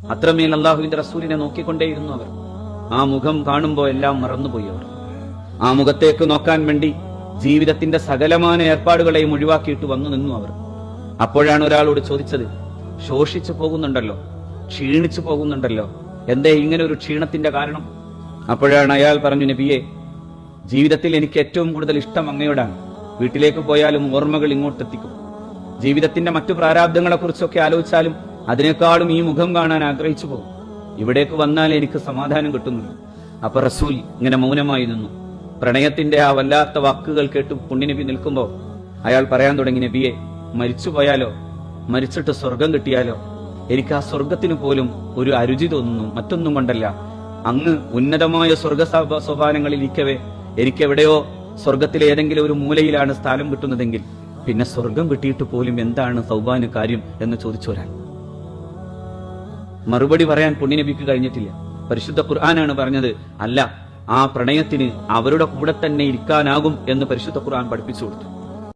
അത്രമേൽ അള്ളാഹുവിന്റെ റസൂലിനെ നോക്കിക്കൊണ്ടേയിരുന്നു അവർ. ആ മുഖം കാണുമ്പോൾ എല്ലാം മറന്നുപോയി അവർ. ആ മുഖത്തേക്ക് നോക്കാൻ വേണ്ടി ജീവിതത്തിന്റെ സകലമായ ഏർപ്പാടുകളെയും ഒഴിവാക്കിയിട്ട് വന്നു നിന്നു അവർ. അപ്പോഴാണ് ഒരാളോട് ചോദിച്ചത്, ശോഷിച്ചു പോകുന്നുണ്ടല്ലോ, ക്ഷീണിച്ചു പോകുന്നുണ്ടല്ലോ, എന്തേ ഇങ്ങനെ ഒരു ക്ഷീണത്തിന്റെ കാരണം? അപ്പോഴാണ് അയാൾ പറഞ്ഞു, നബിയെ, ജീവിതത്തിൽ എനിക്ക് ഏറ്റവും കൂടുതൽ ഇഷ്ടം അങ്ങയോടാണ്. വീട്ടിലേക്ക് പോയാലും ഓർമ്മകൾ ഇങ്ങോട്ടെത്തിക്കും. ജീവിതത്തിന്റെ മറ്റു പ്രാരാബ്ദങ്ങളെ കുറിച്ചൊക്കെ ആലോചിച്ചാലും അതിനേക്കാളും ഈ മുഖം കാണാൻ ആഗ്രഹിച്ചു പോകും. ഇവിടേക്ക് വന്നാൽ എനിക്ക് സമാധാനം കിട്ടുന്നില്ല. അപ്പൊ റസൂൽ ഇങ്ങനെ മൗനമായി നിന്നു. പ്രണയത്തിന്റെ ആ വല്ലാത്ത വാക്കുകൾ കേട്ട് പുണ്യനബി നിൽക്കുമ്പോ അയാൾ പറയാൻ തുടങ്ങി, നബിയെ, മരിച്ചു പോയാലോ, മരിച്ചിട്ട് സ്വർഗം കിട്ടിയാലോ, എനിക്ക് ആ സ്വർഗത്തിന് പോലും ഒരു അരുചി തോന്നുന്നു. മറ്റൊന്നും കൊണ്ടല്ല, അങ്ങ് ഉന്നതമായ സ്വർഗ സോപാനങ്ങളിൽ ഇരിക്കവേ എനിക്കെവിടെയോ സ്വർഗത്തിലെ ഏതെങ്കിലും ഒരു മൂലയിലാണ് സ്ഥാനം കിട്ടുന്നതെങ്കിൽ പിന്നെ സ്വർഗം കിട്ടിയിട്ട് പോലും എന്താണ് സൗഭാഗ്യ കാര്യം എന്ന് ചോദിച്ചൊരാൾ. മറുപടി പറയാൻ പുണ്യനബിക്ക് കഴിഞ്ഞിട്ടില്ല. പരിശുദ്ധ ഖുർആനാണ് പറഞ്ഞത്, അല്ല, ആ പ്രണയത്തിന് അവരുടെ കൂടെ തന്നെ ഇരിക്കാനാകും എന്ന് പരിശുദ്ധ ഖുർആൻ പഠിപ്പിച്ചു കൊടുത്തു.